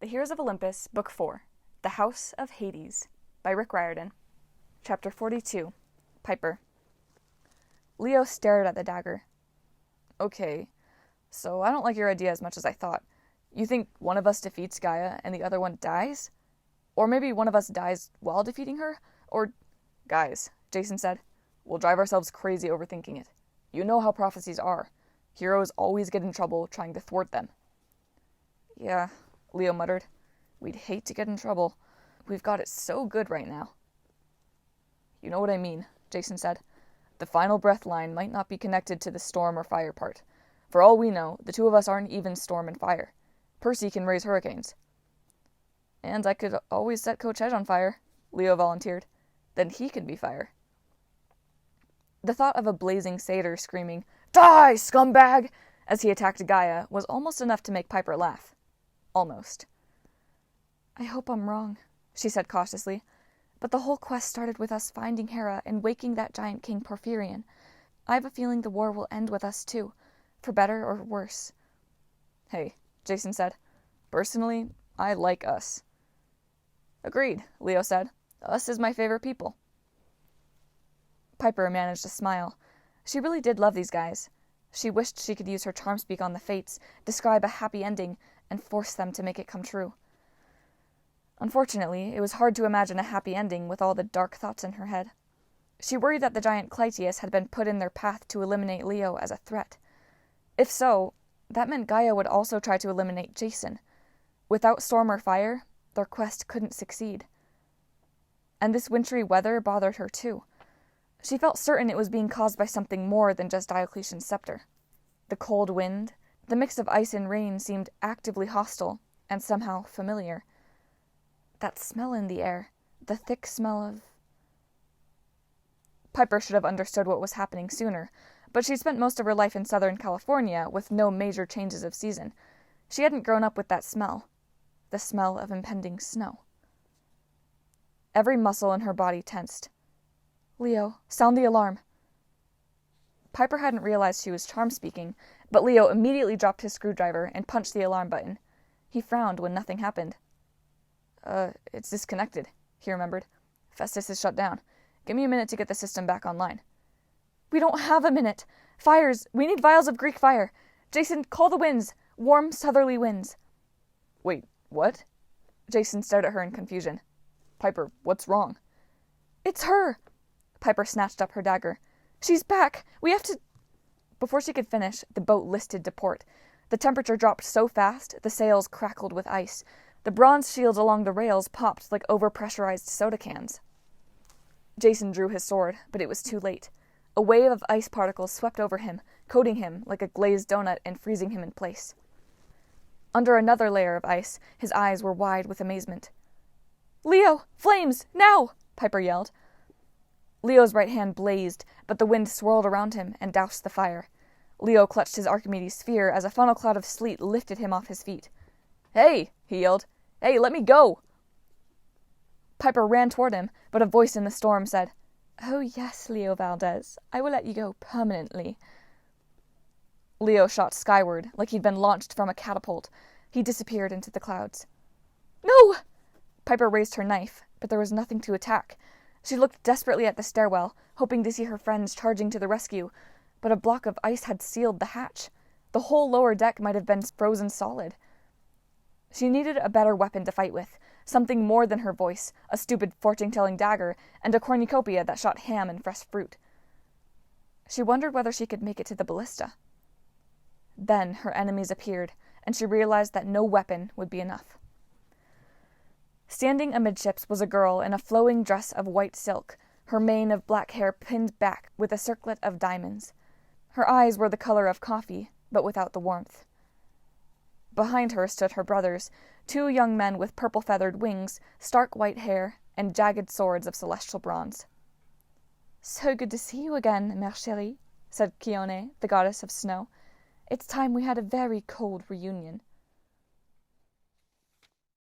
The Heroes of Olympus, Book 4, The House of Hades, by Rick Riordan. Chapter 42, Piper. Leo stared at the dagger. Okay, so I don't like your idea as much as I thought. You think one of us defeats Gaia and the other one dies? Or maybe one of us dies while defeating her? Or... Guys, Jason said, we'll drive ourselves crazy overthinking it. You know how prophecies are. Heroes always get in trouble trying to thwart them. Yeah, Leo muttered. We'd hate to get in trouble. We've got it so good right now. You know what I mean, Jason said. The final breath line might not be connected to the storm or fire part. For all we know, the two of us aren't even storm and fire. Percy can raise hurricanes. And I could always set Coach Hedge on fire, Leo volunteered. Then he could be fire. The thought of a blazing satyr screaming, "Die, scumbag!" as he attacked Gaia was almost enough to make Piper laugh. Almost. I hope I'm wrong, she said cautiously, but the whole quest started with us finding Hera and waking that giant king Porphyrion. I have a feeling the war will end with us too, for better or worse. Hey, Jason said. Personally, I like us. Agreed, Leo said. Us is my favorite people. Piper managed a smile. She really did love these guys. She wished she could use her charm speak on the fates, describe a happy ending, and force them to make it come true. Unfortunately, it was hard to imagine a happy ending with all the dark thoughts in her head. She worried that the giant Clytius had been put in their path to eliminate Leo as a threat. If so, that meant Gaia would also try to eliminate Jason. Without storm or fire, their quest couldn't succeed. And this wintry weather bothered her too. She felt certain it was being caused by something more than just Diocletian's scepter. The cold wind, the mix of ice and rain seemed actively hostile and somehow familiar. That smell in the air, the thick smell of... Piper should have understood what was happening sooner, but she'd spent most of her life in Southern California with no major changes of season. She hadn't grown up with that smell, the smell of impending snow. Every muscle in her body tensed. Leo, sound the alarm. Piper hadn't realized she was charm-speaking, but Leo immediately dropped his screwdriver and punched the alarm button. He frowned when nothing happened. It's disconnected, he remembered. Festus is shut down. Give me a minute to get the system back online. We don't have a minute. Fires! We need vials of Greek fire. Jason, call the winds. Warm southerly winds. Wait, what? Jason stared at her in confusion. Piper, what's wrong? It's her! Piper snatched up her dagger. She's back! We have to... Before she could finish, the boat listed to port. The temperature dropped so fast, the sails crackled with ice. The bronze shields along the rails popped like overpressurized soda cans. Jason drew his sword, but it was too late. A wave of ice particles swept over him, coating him like a glazed donut and freezing him in place. Under another layer of ice, his eyes were wide with amazement. Leo! Flames! Now! Piper yelled. Leo's right hand blazed, but the wind swirled around him and doused the fire. Leo clutched his Archimedes sphere as a funnel cloud of sleet lifted him off his feet. Hey! He yelled. Hey, let me go! Piper ran toward him, but a voice in the storm said, Oh yes, Leo Valdez, I will let you go permanently. Leo shot skyward, like he'd been launched from a catapult. He disappeared into the clouds. No! Piper raised her knife, but there was nothing to attack. She looked desperately at the stairwell, hoping to see her friends charging to the rescue, but a block of ice had sealed the hatch. The whole lower deck might have been frozen solid. She needed a better weapon to fight with, something more than her voice, a stupid fortune-telling dagger, and a cornucopia that shot ham and fresh fruit. She wondered whether she could make it to the ballista. Then her enemies appeared, and she realized that no weapon would be enough. Standing amidships was a girl in a flowing dress of white silk, her mane of black hair pinned back with a circlet of diamonds. Her eyes were the color of coffee, but without the warmth. Behind her stood her brothers, two young men with purple-feathered wings, stark white hair, and jagged swords of celestial bronze. So good to see you again, mère chérie, said Chione, the goddess of snow. It's time we had a very cold reunion.